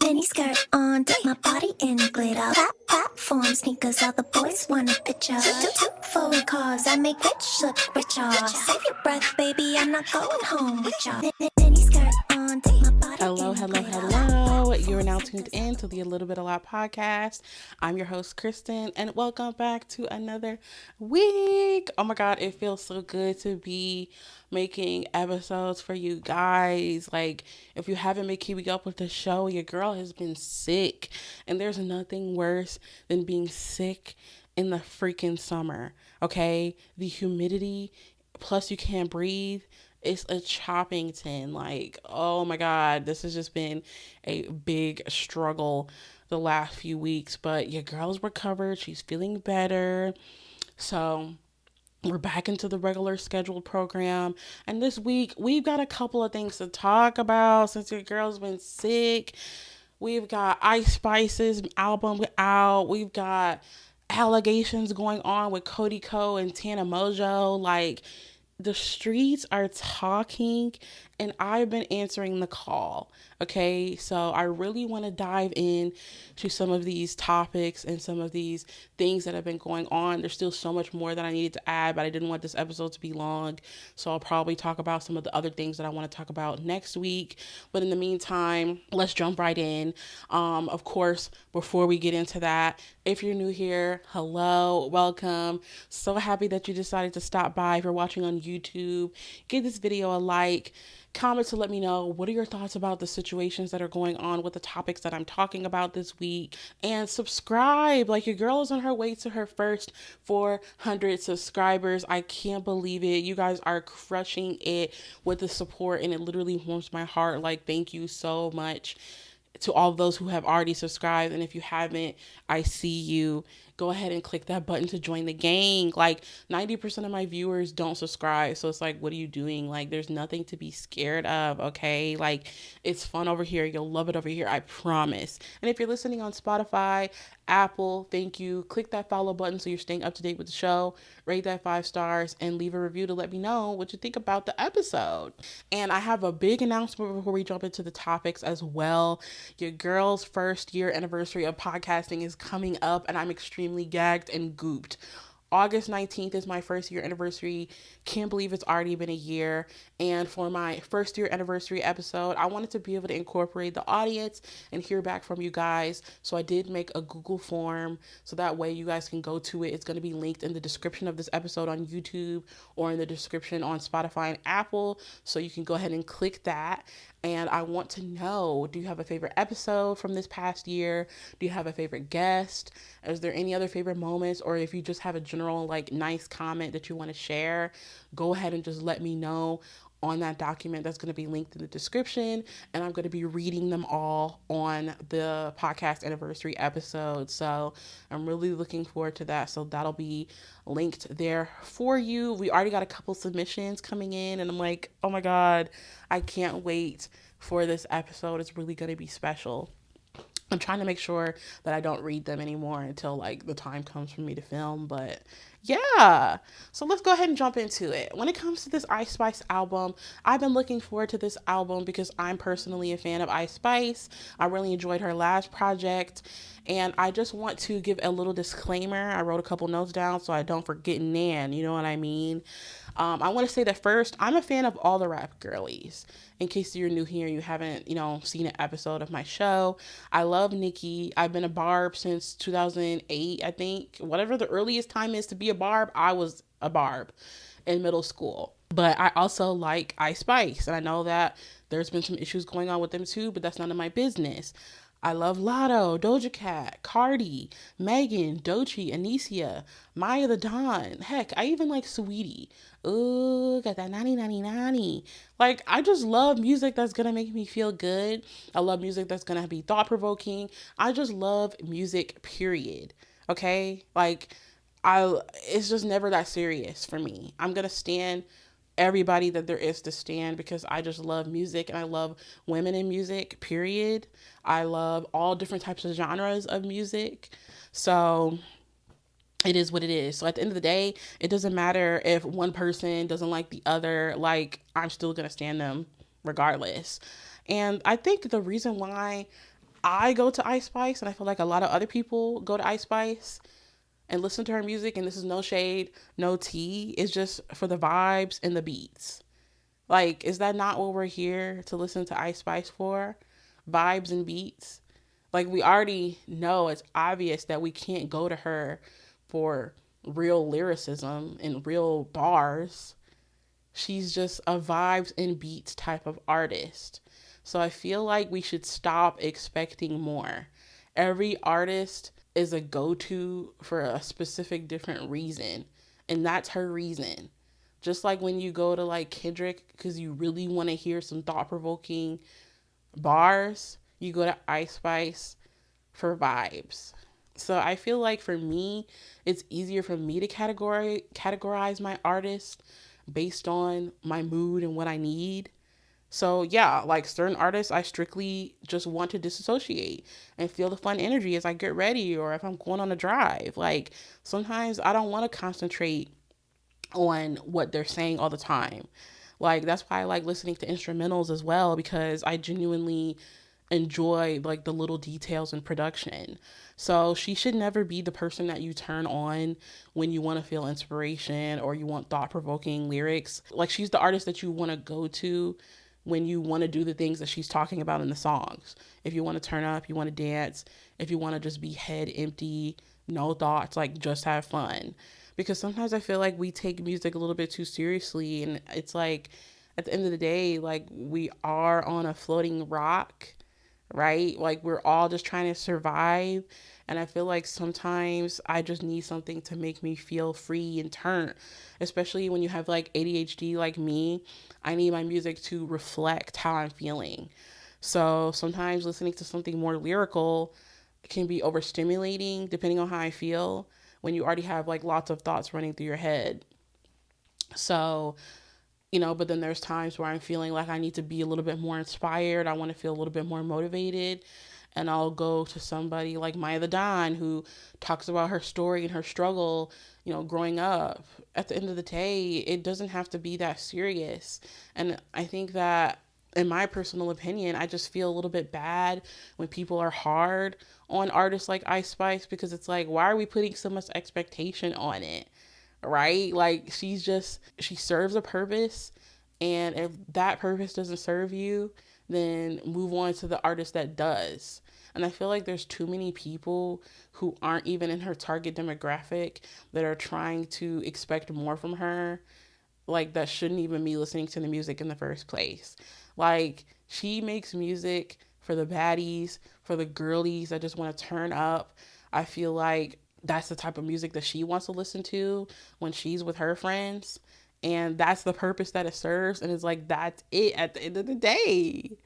Mini skirt on, dip my body in glitter. Platform sneakers, all the boys want a picture. Two foreign cars, I make rich look richer. Save your breath, baby, I'm not going home with ya. Mini skirt on, dip my body Hello, in hello, glitter. hello. You are now tuned in to the A Little Bit A Lot podcast. I'm your host, Kristen, and welcome back to another week. Oh my God, it feels so good to be making episodes for you guys. Like, if you haven't been keeping up with the show, your girl has been sick, and there's nothing worse than being sick in the freaking summer, okay? The humidity, plus you can't breathe. It's a chopping tin. Like, oh my God, this has just been a big struggle the last few weeks. But your girl's recovered. She's feeling better. So we're back into the regular scheduled program. And this week, we've got a couple of things to talk about since your girl's been sick. We've got Ice Spice's album out. We've got allegations going on with Cody Ko and Tana Mojo. Like, the streets are talking, and I've been answering the call. Okay, so I really want to dive in to some of these topics and some of these things that have been going on. There's still so much more that I needed to add, but I didn't want this episode to be long, so I'll probably talk about some of the other things that I want to talk about next week. But in the meantime, let's jump right in. Of course, before we get into that, if you're new here, hello, welcome. So happy that you decided to stop by. If you're watching on YouTube, give this video a like, comment to let me know what are your thoughts about the situations that are going on with the topics that I'm talking about this week, and subscribe. Like, your girl is on her way to her first 400 subscribers. I can't believe it. You guys are crushing it with the support, and it literally warms my heart. Like, thank you so much to all those who have already subscribed. And if you haven't, I see you. Go ahead and click that button to join the gang. Like, 90% of my viewers don't subscribe. So it's like, what are you doing? Like, there's nothing to be scared of, okay? Like, it's fun over here. You'll love it over here, I promise. And if you're listening on Spotify, Apple, thank you. Click that follow button so you're staying up to date with the show. Rate that 5 stars and leave a review to let me know what you think about the episode. And I have a big announcement before we jump into the topics as well. Your girl's first year anniversary of podcasting is coming up, and I'm extremely gagged and gooped. August 19th is my first year anniversary. Can't believe it's already been a year. And for my first year anniversary episode, I wanted to be able to incorporate the audience and hear back from you guys. So I did make a Google form so that way you guys can go to it. It's going to be linked in the description of this episode on YouTube or in the description on Spotify and Apple. So you can go ahead and click that. And I want to know, do you have a favorite episode from this past year? Do you have a favorite guest? Is there any other favorite moments? Or if you just have a general, like, nice comment that you want to share, go ahead and just let me know on that document that's going to be linked in the description. And I'm going to be reading them all on the podcast anniversary episode. So I'm really looking forward to that. So that'll be linked there for you. We already got a couple submissions coming in, and I'm like, oh my God, I can't wait for this episode. It's really going to be special. I'm trying to make sure that I don't read them anymore until, like, the time comes for me to film. But yeah, so let's go ahead and jump into it. When it comes to this Ice Spice album, I've been looking forward to this album because I'm personally a fan of Ice Spice. I really enjoyed her last project, and I just want to give a little disclaimer. I wrote a couple notes down so I don't forget Nan, you know what I mean? I want to say that first, I'm a fan of all the rap girlies. In case you're new here, you haven't, seen an episode of my show. I love Nicki. I've been a Barb since 2008, I think. Whatever the earliest time is to be a Barb, I was a Barb in middle school. But I also like Ice Spice, and I know that there's been some issues going on with them too, but that's none of my business. I love Lotto, Doja Cat, Cardi, Megan, Doechii, Anicia, Maya the Don. Heck, I even like Sweetie. Ooh, got that 90. Like, I just love music that's gonna make me feel good. I love music that's gonna be thought-provoking. I just love music, period. Okay? Like, it's just never that serious for me. I'm gonna stand everybody that there is to stand because I just love music, and I love women in music, period. I love all different types of genres of music. So it is what it is. So at the end of the day, it doesn't matter if one person doesn't like the other. Like, I'm still going to stand them regardless. And I think the reason why I go to Ice Spice, and I feel like a lot of other people go to Ice Spice and listen to her music, and this is no shade, no tea. It's just for the vibes and the beats. Like, is that not what we're here to listen to Ice Spice for? Vibes and beats? Like, we already know it's obvious that we can't go to her for real lyricism and real bars. She's just a vibes and beats type of artist. So I feel like we should stop expecting more. Every artist is a go to for a specific different reason, and that's her reason. Just like when you go to like Kendrick because you really want to hear some thought provoking bars, you go to Ice Spice for vibes. So I feel like for me, it's easier for me to categorize my artist based on my mood and what I need. So yeah, like certain artists, I strictly just want to disassociate and feel the fun energy as I get ready or if I'm going on a drive. Like sometimes I don't want to concentrate on what they're saying all the time. Like that's why I like listening to instrumentals as well because I genuinely enjoy like the little details in production. So she should never be the person that you turn on when you want to feel inspiration or you want thought-provoking lyrics. Like she's the artist that you want to go to when you want to do the things that she's talking about in the songs. If you want to turn up, you want to dance, if you want to just be head empty, no thoughts, like just have fun. Because sometimes I feel like we take music a little bit too seriously and it's like at the end of the day, like we are on a floating rock, right? Like we're all just trying to survive. And I feel like sometimes I just need something to make me feel free and turn, especially when you have like ADHD like me. I need my music to reflect how I'm feeling. So sometimes listening to something more lyrical can be overstimulating depending on how I feel when you already have like lots of thoughts running through your head. So but then there's times where I'm feeling like I need to be a little bit more inspired. I want to feel a little bit more motivated. And I'll go to somebody like Maya the Don who talks about her story and her struggle, growing up. At the end of the day, it doesn't have to be that serious. And I think that, in my personal opinion, I just feel a little bit bad when people are hard on artists like Ice Spice because it's like, why are we putting so much expectation on it? Right? Like she serves a purpose, and if that purpose doesn't serve you, then move on to the artist that does. And I feel like there's too many people who aren't even in her target demographic that are trying to expect more from her, like that shouldn't even be listening to the music in the first place. Like she makes music for the baddies, for the girlies that just want to turn up. I feel like that's the type of music that she wants to listen to when she's with her friends. And that's the purpose that it serves. And it's like, that's it at the end of the day.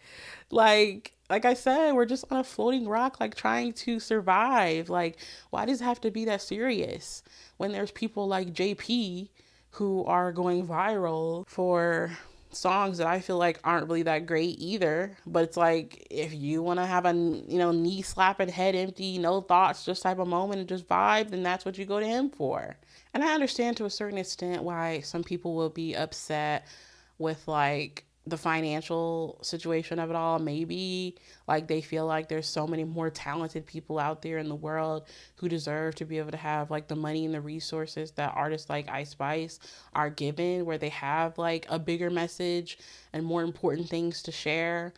Like I said, we're just on a floating rock, like trying to survive. Like, why does it have to be that serious when there's people like JP who are going viral for songs that I feel like aren't really that great either. But it's like if you want to have a knee slapping, head empty, no thoughts, just type of moment and just vibe, then that's what you go to him for. And I understand to a certain extent why some people will be upset with like the financial situation of it all. Maybe like they feel like there's so many more talented people out there in the world who deserve to be able to have like the money and the resources that artists like Ice Spice are given, where they have like a bigger message and more important things to share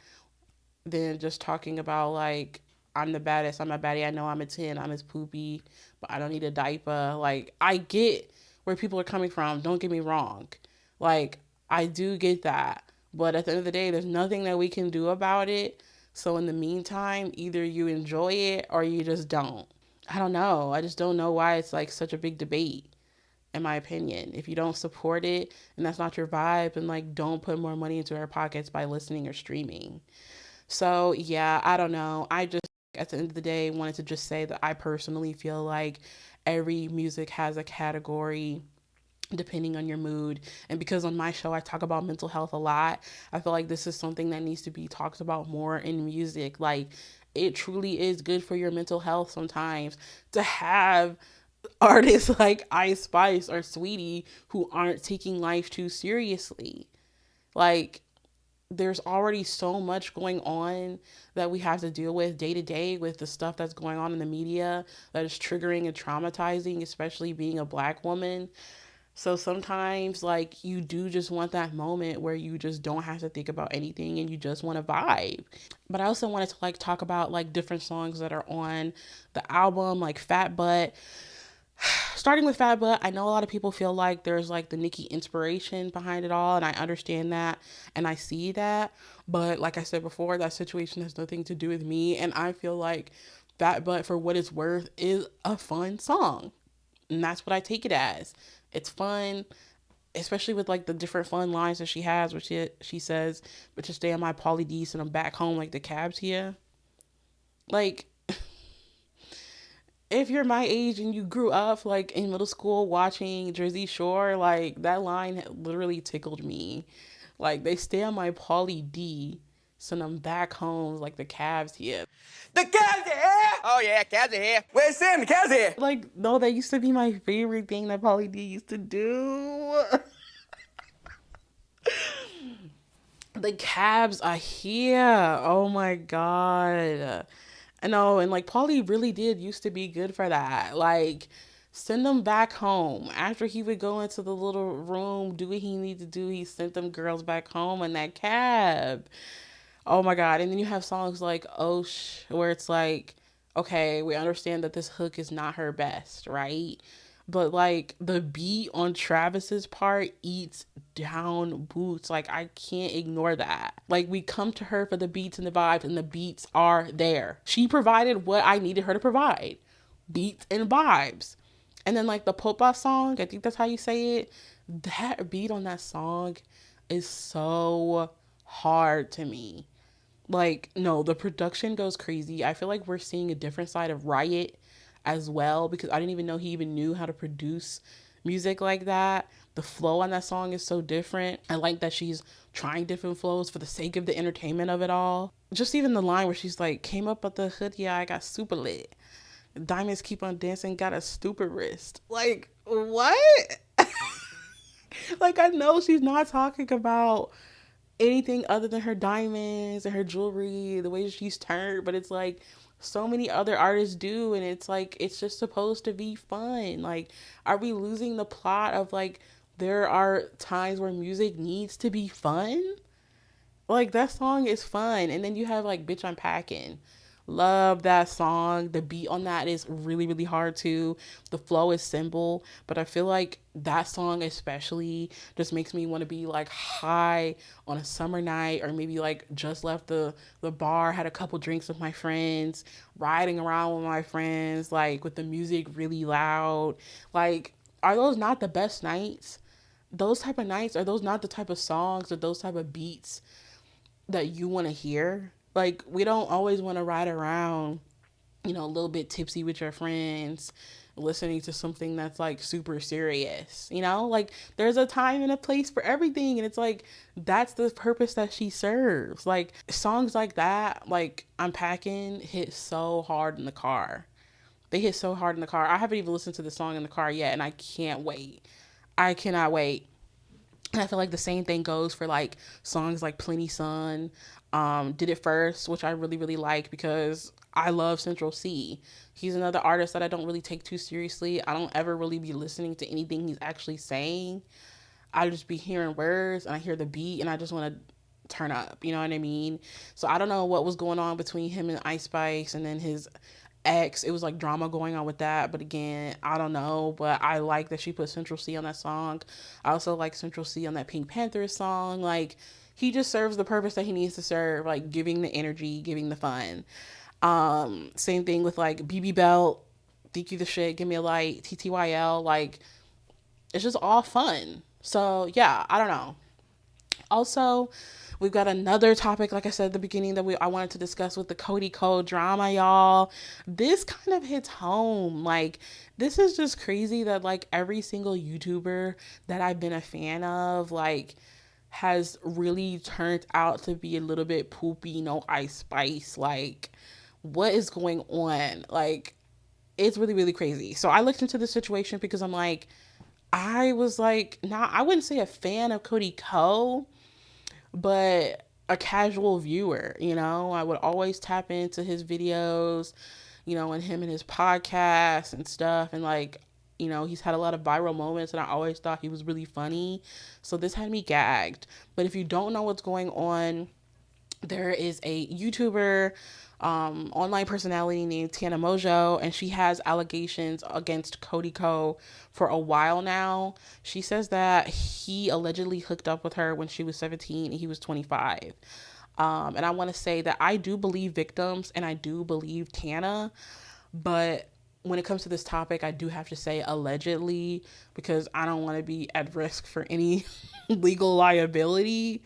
than just talking about like, I'm the baddest, I'm a baddie, I know I'm a 10, I'm as poopy, but I don't need a diaper. Like, I get where people are coming from, don't get me wrong. Like, I do get that. But at the end of the day, there's nothing that we can do about it. So in the meantime, either you enjoy it or you just don't. I don't know. I just don't know why it's like such a big debate, in my opinion. If you don't support it and that's not your vibe, and like don't put more money into our pockets by listening or streaming. So, yeah, I don't know. I just, at the end of the day, wanted to just say that I personally feel like every music has a category depending on your mood. And because on my show I talk about mental health a lot, I feel like this is something that needs to be talked about more in music. Like, it truly is good for your mental health sometimes to have artists like Ice Spice or Sweetie who aren't taking life too seriously. Like, there's already so much going on that we have to deal with day to day with the stuff that's going on in the media that is triggering and traumatizing, especially being a Black woman. So sometimes, like, you do just want that moment where you just don't have to think about anything and you just want to vibe. But I also wanted to, like, talk about, like, different songs that are on the album, like Fat Butt. Starting with Fat Butt, I know a lot of people feel like there's, like, the Nicki inspiration behind it all, and I understand that and I see that. But like I said before, that situation has nothing to do with me, and I feel like Fat Butt, for what it's worth, is a fun song. And that's what I take it as. It's fun, especially with, like, the different fun lines that she has, where she says, "But to stay on my Polly D's and I'm back home like the cabs here." Like, if you're my age and you grew up, like, in middle school watching Jersey Shore, like, that line literally tickled me. Like, they stay on my Polly D, send them back home like the Cavs here. The Cavs are here! Oh yeah, Cavs are here. Where's Sam? The Cavs are here. Like, no, that used to be my favorite thing that Polly D used to do. The Cavs are here. Oh my god. I know, and like Paulie really did used to be good for that. Like, send them back home. After he would go into the little room, do what he needed to do, he sent them girls back home in that cab. Oh my god. And then you have songs like Osh, where it's like, okay, we understand that this hook is not her best, right? But like the beat on Travis's part eats down boots. Like, I can't ignore that. Like, we come to her for the beats and the vibes, and the beats are there. She provided what I needed her to provide. Beats and vibes. And then like the Popa song, I think that's how you say it. That beat on that song is so hard to me. Like, no, the production goes crazy. I feel like we're seeing a different side of Riot as well, because I didn't even know he even knew how to produce music like that. The flow on that song is so different. I like that she's trying different flows for the sake of the entertainment of it all. Just even the line where she's like, came up at the hood, yeah, I got super lit. Diamonds keep on dancing, got a stupid wrist. Like, what? Like, I know she's not talking about anything other than her diamonds and her jewelry, the way she's turned, but it's like so many other artists do, and it's like it's just supposed to be fun. Like, are we losing the plot of, like, there are times where music needs to be fun? Like, that song is fun. And then you have like Bitch I'm Packing. Love that song. The beat on that is really, really hard too. The flow is simple, but I feel like that song especially just makes me want to be like high on a summer night, or maybe like just left the bar, had a couple drinks with my friends, riding around with my friends, like with the music really loud. Like, are those not the best nights? Those type of nights, are those not the type of songs or those type of beats that you want to hear? Like, we don't always want to ride around, you know, a little bit tipsy with your friends, listening to something that's like super serious, you know? Like, there's a time and a place for everything, and it's like that's the purpose that she serves. Like, songs like that, like Unpacking, hit so hard in the car. They hit so hard in the car. I haven't even listened to the song in the car yet, and I can't wait. I cannot wait. And I feel like the same thing goes for like songs like Plenty Sun, Did It First, which I really, really like because I love Central C. He's another artist that I don't really take too seriously. I don't ever really be listening to anything he's actually saying. I just be hearing words and I hear the beat and I just want to turn up. You know what I mean? So I don't know what was going on between him and Ice Spice and then his ex. It was like drama going on with that, but again, I don't know. But I like that she put Central C on that song. I also like Central C on that Pink Panther song. Like, he just serves the purpose that he needs to serve, like giving the energy, giving the fun. Same thing with like BB Belt, Think You the Shit, Give Me a Light, TTYL. Like, it's just all fun. So yeah, I don't know. Also, we've got another topic, like I said at the beginning, that I wanted to discuss with the Cody Ko drama, y'all. This kind of hits home. Like, this is just crazy that like every single YouTuber that I've been a fan of, like, has really turned out to be a little bit poopy, no Ice Spice. Like, what is going on? Like, it's really, really crazy. So I looked into the situation because I'm like, I was like, I wouldn't say a fan of Cody Ko, but a casual viewer, you know? I would always tap into his videos, you know, and him and his podcasts and stuff. And like, you know, he's had a lot of viral moments and I always thought he was really funny. So this had me gagged. But if you don't know what's going on, there is a YouTuber, online personality named Tana Mojo, and she has allegations against Cody Ko for a while now. She says that he allegedly hooked up with her when she was 17 and he was 25. And I want to say that I do believe victims and I do believe Tana, but when it comes to this topic, I do have to say allegedly because I don't want to be at risk for any legal liability.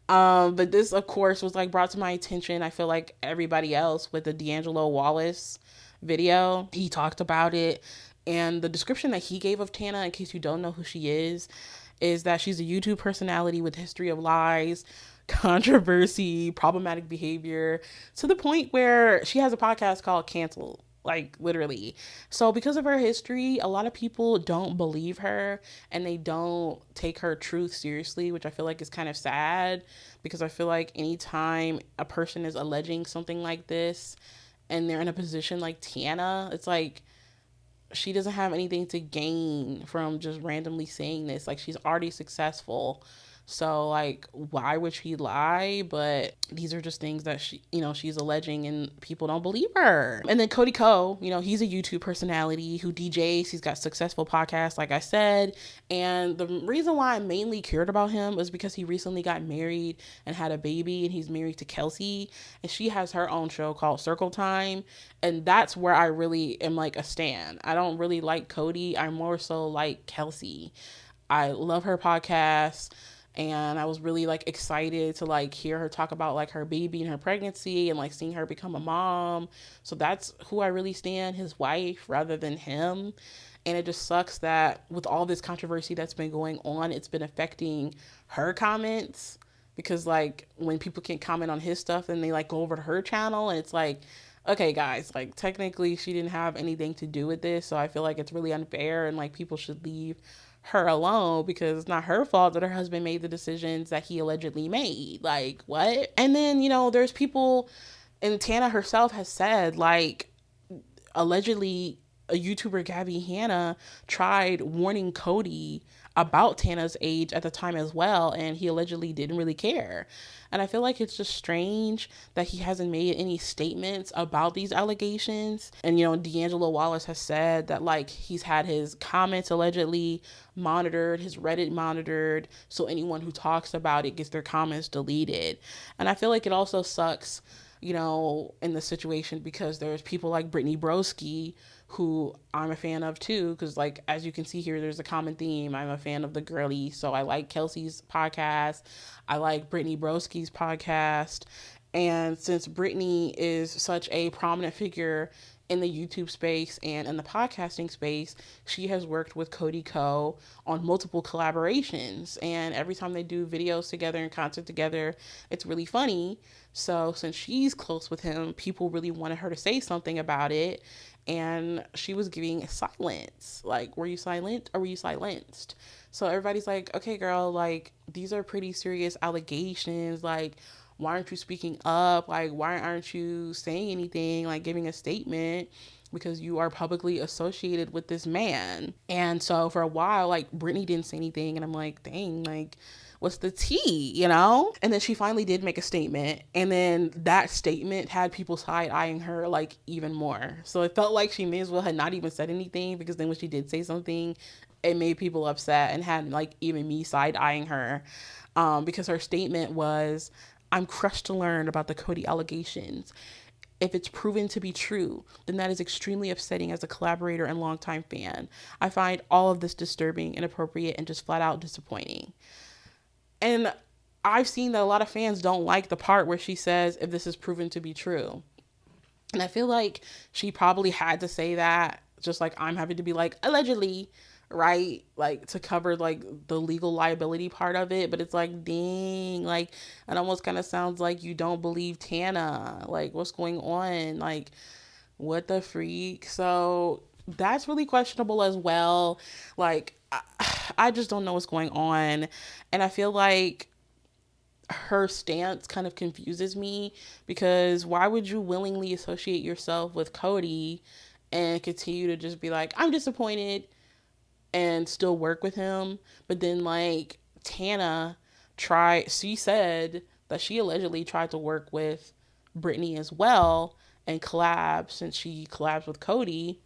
But this, of course, was like brought to my attention. I feel like everybody else with the D'Angelo Wallace video, he talked about it. And the description that he gave of Tana, in case you don't know who she is that she's a YouTube personality with history of lies, controversy, problematic behavior, to the point where she has a podcast called Cancel, like literally. So because of her history, a lot of people don't believe her and they don't take her truth seriously, which I feel like is kind of sad, because I feel like anytime a person is alleging something like this and they're in a position like Tana, it's like she doesn't have anything to gain from just randomly saying this. Like, she's already successful. So, like, why would she lie? But these are just things that she, you know, she's alleging and people don't believe her. And then Cody Ko, you know, he's a YouTube personality who DJs. He's got successful podcasts, like I said. And the reason why I mainly cared about him was because he recently got married and had a baby, and he's married to Kelsey. And she has her own show called Circle Time. And that's where I really am like a stan. I don't really like Cody. I more so like Kelsey. I love her podcast. And I was really like excited to like hear her talk about like her baby and her pregnancy and like seeing her become a mom. So that's who I really stand, his wife rather than him. And it just sucks that with all this controversy that's been going on, it's been affecting her comments, because like when people can comment on his stuff and they like go over to her channel and it's like, okay guys, like technically she didn't have anything to do with this. So I feel like it's really unfair and like people should leave her alone, because it's not her fault that her husband made the decisions that he allegedly made. Like, what? And then, you know, there's people, and Tana herself has said, like, allegedly a YouTuber, Gabby Hanna, tried warning Cody about Tana's age at the time as well, and he allegedly didn't really care. And I feel like it's just strange that he hasn't made any statements about these allegations. And, you know, D'Angelo Wallace has said that, like, he's had his comments allegedly monitored, his Reddit monitored, so anyone who talks about it gets their comments deleted. And I feel like it also sucks, you know, in the situation, because there's people like Brittany Broski, who I'm a fan of too, because like as you can see here, there's a common theme. I'm a fan of the girly, so I like Kelsey's podcast, I like Brittany Broski's podcast. And since Brittany is such a prominent figure in the YouTube space and in the podcasting space, she has worked with Cody Ko on multiple collaborations. And every time they do videos together and content together, it's really funny. So since she's close with him, people really wanted her to say something about it. And she was giving silence. Like, were you silent or were you silenced? So everybody's like, okay, girl, like, these are pretty serious allegations. Like, why aren't you speaking up? Like, why aren't you saying anything, like giving a statement? Because you are publicly associated with this man. And so for a while, like, Brittany didn't say anything. And I'm like, dang, like, what's the tea, you know? And then she finally did make a statement. And then that statement had people side-eyeing her, like, even more. So it felt like she may as well had not even said anything, because then when she did say something, it made people upset and had, like, even me side-eyeing her. Because her statement was, I'm crushed to learn about the Cody allegations. If it's proven to be true, then that is extremely upsetting as a collaborator and longtime fan. I find all of this disturbing, inappropriate, and just flat out disappointing. And I've seen that a lot of fans don't like the part where she says, if this is proven to be true. And I feel like she probably had to say that, just like I'm having to be like, allegedly, right? Like, to cover like the legal liability part of it. But it's like, dang, like, it almost kind of sounds like you don't believe Tana. Like, what's going on? Like, what the freak? So that's really questionable as well. Like, I just don't know what's going on. And I feel like her stance kind of confuses me, because why would you willingly associate yourself with Cody and continue to just be like, I'm disappointed, and still work with him? But then like she said that she allegedly tried to work with Brittany as well and collab, since she collabs with Cody,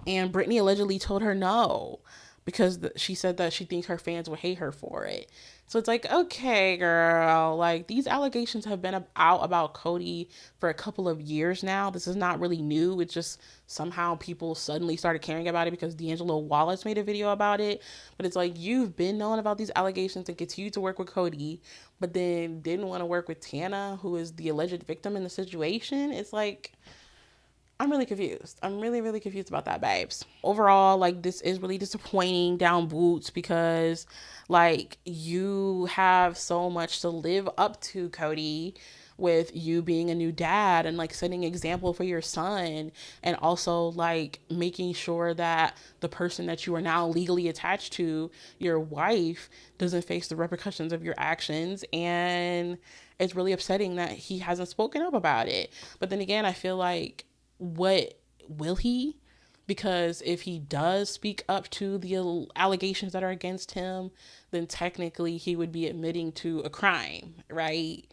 and Brittany allegedly told her no, because she said that she thinks her fans would hate her for it. So it's like, okay, girl, like these allegations have been out about Cody for a couple of years now. This is not really new. It's just somehow people suddenly started caring about it because D'Angelo Wallace made a video about it. But it's like, you've been knowing about these allegations and continued to work with Cody, but then didn't want to work with Tana, who is the alleged victim in the situation. It's like, I'm really confused. I'm really, really confused about that, babes. Overall, like, this is really disappointing down boots, because, like, you have so much to live up to, Cody, with you being a new dad and, like, setting example for your son, and also, like, making sure that the person that you are now legally attached to, your wife, doesn't face the repercussions of your actions. And it's really upsetting that he hasn't spoken up about it. But then again, I feel like, what will he? Because if he does speak up to the allegations that are against him, then technically he would be admitting to a crime, right?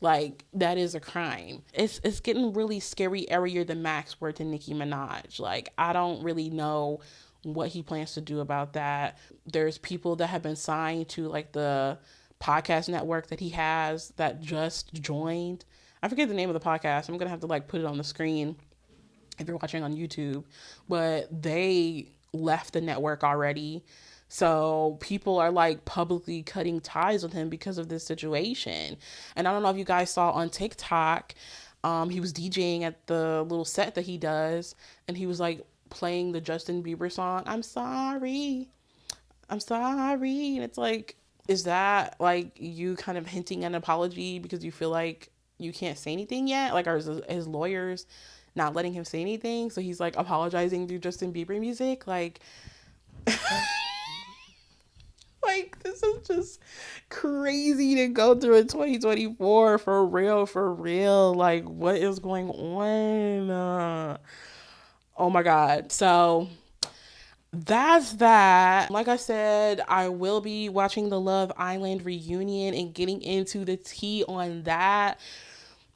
Like, that is a crime. It's getting really scary, airier than Max were to Nicki Minaj. Like, I don't really know what he plans to do about that. There's people that have been signed to, like, the podcast network that he has that just joined. I forget the name of the podcast. I'm gonna have to, like, put it on the screen if you're watching on YouTube, but they left the network already. So people are, like, publicly cutting ties with him because of this situation. And I don't know if you guys saw on TikTok, he was DJing at the little set that he does, and he was, like, playing the Justin Bieber song, I'm sorry. And it's like, is that, like, you kind of hinting an apology because you feel like you can't say anything yet? Like, are his lawyers not letting him say anything, so he's, like, apologizing through Justin Bieber music? Like, like, this is just crazy to go through in 2024, for real. Like, what is going on? Oh my God. So that's that. Like I said, I will be watching the Love Island reunion and getting into the tea on that.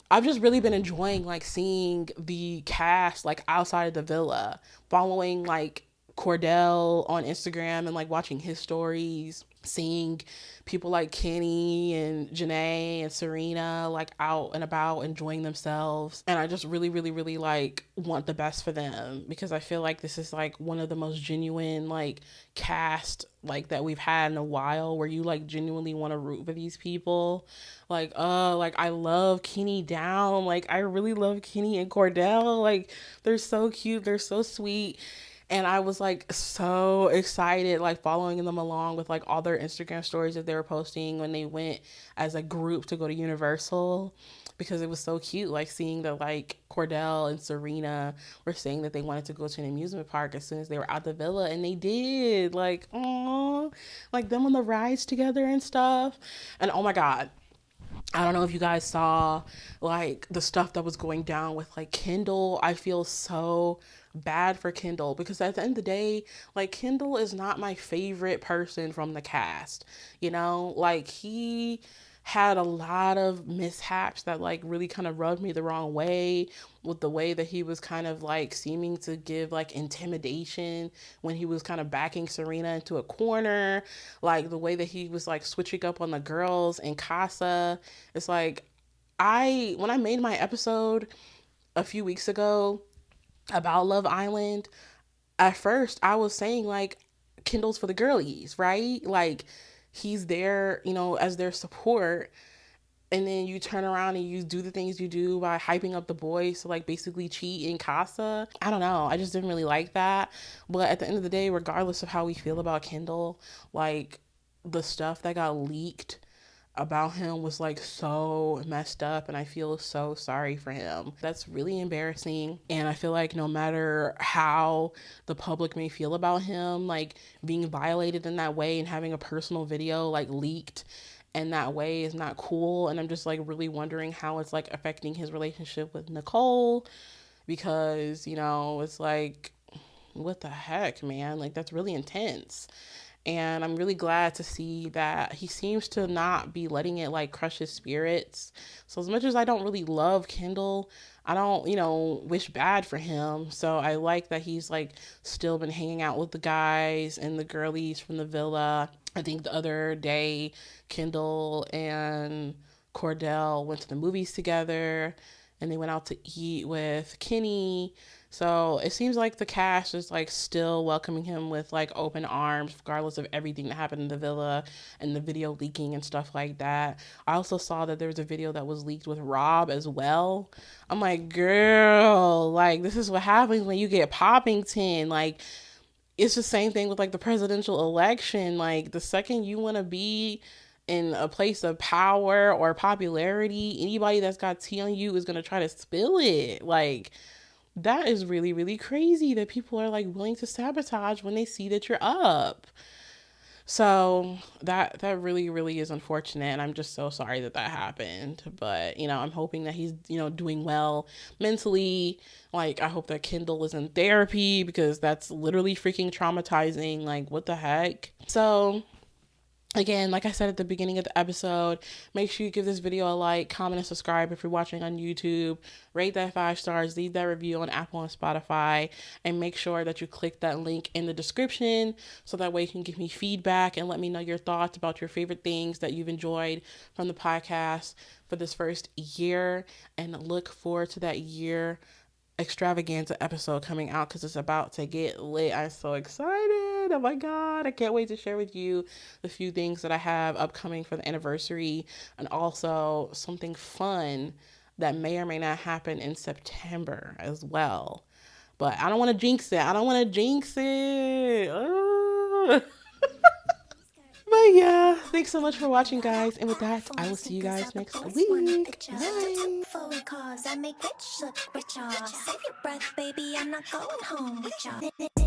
I've just really been enjoying, like, seeing the cast, like, outside of the villa, following, like, Cordell on Instagram and, like, watching his stories, seeing people like Kenny and Janae and Serena, like, out and about enjoying themselves. And I just really, really, really, like, want the best for them, because I feel like this is, like, one of the most genuine, like, cast, like, that we've had in a while, where you, like, genuinely want to root for these people. Like, I love Kenny down. Like, I really love Kenny and Cordell. Like, they're so cute. They're so sweet. And I was, like, so excited, like, following them along with, like, all their Instagram stories that they were posting when they went as a group to go to Universal, because it was so cute, like, seeing that, like, Cordell and Serena were saying that they wanted to go to an amusement park as soon as they were out the villa, and they did. Like, oh, like, them on the rides together and stuff. And oh my God, I don't know if you guys saw, like, the stuff that was going down with, like, Kendall. I feel so bad for Kendall, because at the end of the day, like, Kendall is not my favorite person from the cast. You know, like, he had a lot of mishaps that, like, really kind of rubbed me the wrong way, with the way that he was kind of, like, seeming to give, like, intimidation when he was kind of backing Serena into a corner, like, the way that he was, like, switching up on the girls in Casa. It's like, when I made my episode a few weeks ago about Love Island, at first I was saying, like, Kendall's for the girlies, right? Like, he's there, you know, as their support. And then you turn around and you do the things you do by hyping up the boys to, like, basically cheat in Casa. I don't know. I just didn't really like that. But at the end of the day, regardless of how we feel about Kendall, like, the stuff that got leaked about him was, like, so messed up, and I feel so sorry for him. That's really embarrassing, and I feel like no matter how the public may feel about him, like, being violated in that way and having a personal video, like, leaked in that way is not cool. And I'm just like really wondering how it's like affecting his relationship with Nicole, because, it's like, what the heck, man? Like, that's really intense. And I'm really glad to see that he seems to not be letting it like crush his spirits. So as much as I don't really love Kendall, I don't, wish bad for him. So I like that he's like still been hanging out with the guys and the girlies from the villa. I think the other day, Kendall and Cordell went to the movies together, and they went out to eat with Kenny. So it seems like the cast is like still welcoming him with like open arms, regardless of everything that happened in the villa and the video leaking and stuff like that. I also saw that there was a video that was leaked with Rob as well. I'm like, girl, like, this is what happens when you get Poppington. Like, it's the same thing with like the presidential election. Like, the second you want to be in a place of power or popularity, anybody that's got tea on you is going to try to spill it. Like, that is really, really crazy that people are like willing to sabotage when they see that you're up. So that really, really is unfortunate, and I'm just so sorry that happened. But I'm hoping that he's doing well mentally. Like, I hope that Kendall is in therapy, because that's literally freaking traumatizing. Like, what the heck? So again, like I said at the beginning of the episode, make sure you give this video a like, comment, and subscribe if you're watching on YouTube. Rate that 5 stars, leave that review on Apple and Spotify, and make sure that you click that link in the description so that way you can give me feedback and let me know your thoughts about your favorite things that you've enjoyed from the podcast for this first year, and look forward to that year extravaganza episode coming out, because it's about to get lit. I'm so excited. Oh my god, I can't wait to share with you the few things that I have upcoming for the anniversary, and also something fun that may or may not happen in September as well. But I don't want to jinx it. But yeah, thanks so much for watching, guys. And with that, I will see you guys next week. Bye. Forward cause I make rich look richer. Save your breath, baby, I'm not going home with y'all.